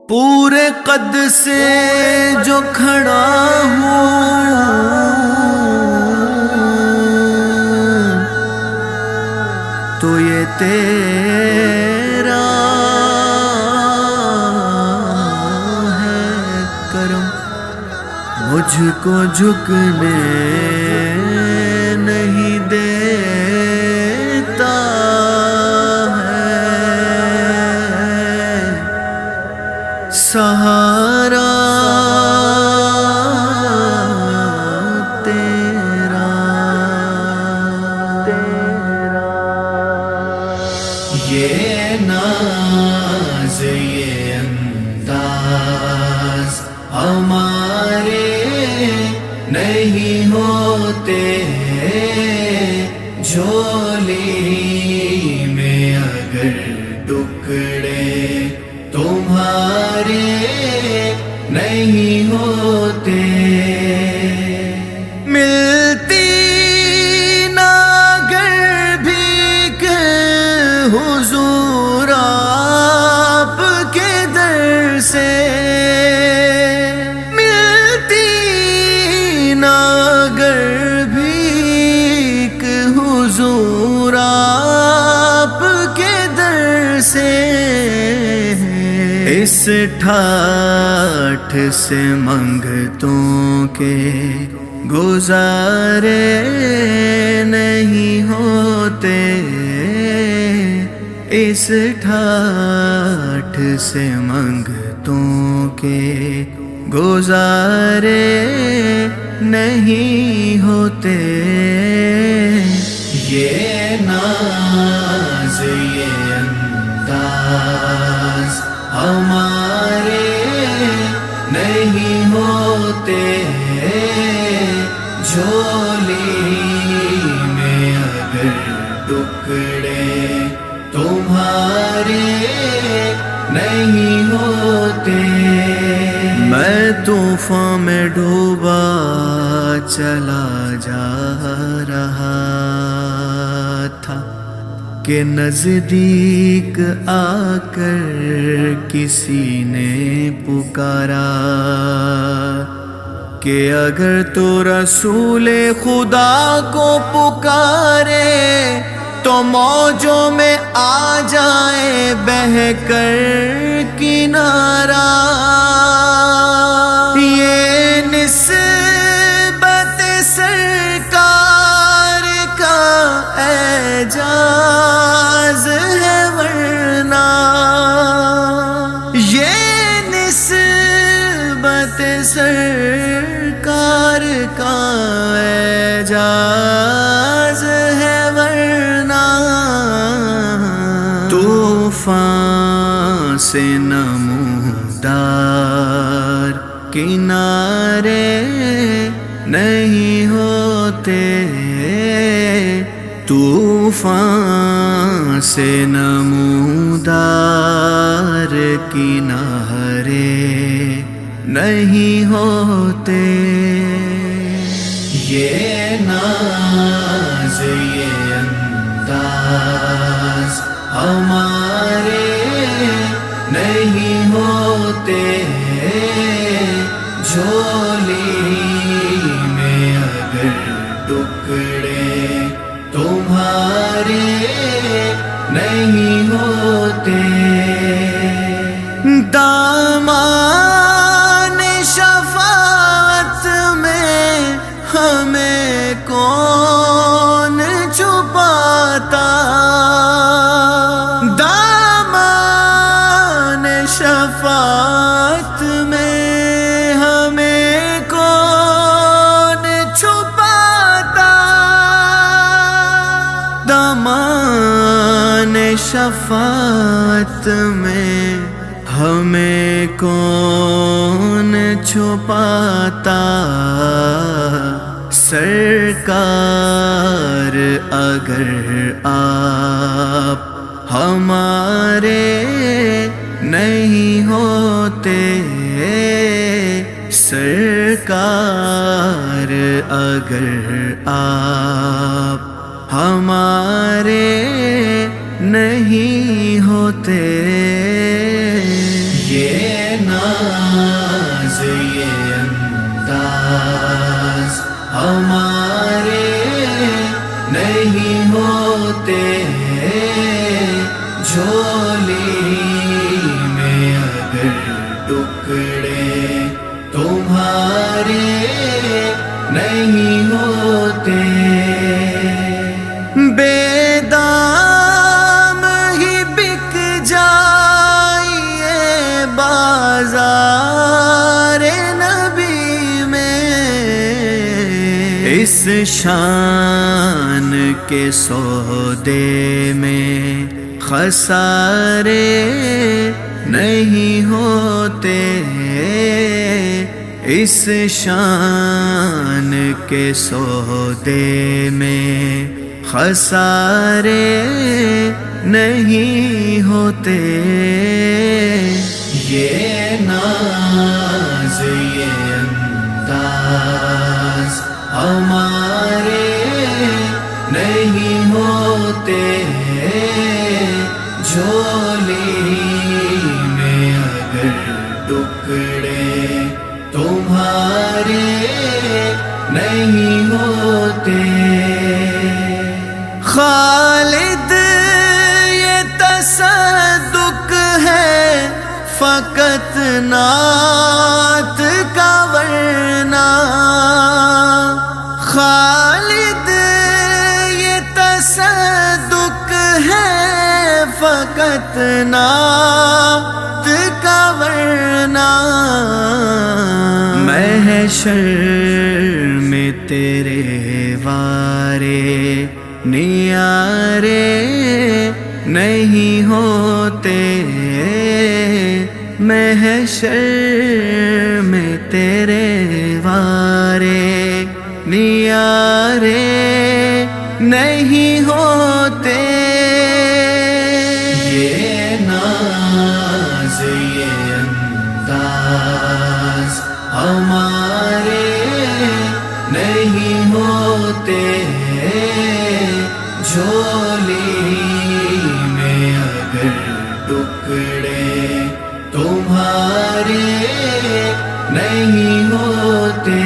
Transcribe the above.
پورے قد سے جو کھڑا ہوں تو یہ تیرا ہے کرم، مجھ کو جھکنے نہیں دیتا سہارا تیرا یہ ناز یہ انداز ہمارے نہیں ہوتے، جھولی میں اگر ٹکڑے تمہارے نہیں ہوتے، ملتی نہ گر بھیک حضور آپ کے در سے، ملتی نہ گر بھیک حضور آپ کے در سے، اس ٹھاٹھ سے منگتوں کے گزارے نہیں ہوتے، اس ٹھاٹھ سے منگتوں کے گزارے نہیں ہوتے، یہ ناز یہ انداز ہمارے نہیں ہوتے، جھولی میں اگر ٹکڑے تمہارے نہیں ہوتے، میں طوفان میں ڈوبا چلا جا رہا تھا کہ نزدیک آ کر کسی نے پکارا کہ اگر تو رسول خدا کو پکارے تو موجوں میں آ جائے بہہ کر کنارہ، یہ نسبت سرکار کا اعجاز ہے ورنہ، یہ نسبت سرکار کا اعجاز ہے ورنہ، طوفان سے نمودار کنارے نہیں ہوتے، طوفان سے نمودار کنارے نہیں ہوتے، یہ ناز یہ انداز ہمارے نہیں ہوتے، جھولی میں اگر ٹکڑے تمہارے نہیں ہوتے، دامان شفاعت میں ہمیں کون چھپاتا، دامان شفاعت میں ہمیں کون چھپاتا، دامان شفاعت میں ہمیں کون چھپاتا، سرکار اگر آپ ہمارے نہیں ہوتے، سرکار اگر آپ ہمارے نہیں ہوتے، یہ ہمارے نہیں ہوتے، جھولی میں اگر ٹکڑے تمہارے نہیں ہوتے، بے دام ہی بک جائیے بازار نبی میں، اس شان کے سودے میں خسارے نہیں ہوتے، اس شان کے سودے میں خسارے نہیں ہوتے، یہ ناز یہ انداز ہمارے نہیں ہوتے، جھولی میں اگر ٹکڑے تمہارے نہیں ہوتے، خالد یہ تصدق ہے فقط نعت کا، ورنہ خالد یہ تصدق ہے فقط نعت کا، ورنہ محشر میں تیرے وارے نیارے نہیں ہوتے، محشر میں تیرے وارے نیارے نہیں ہوتے، یہ ناز یہ انداز ہمارے نہیں ہوتے، جھولی میں اگر ٹکڑے تمہارے نہیں ہوتے۔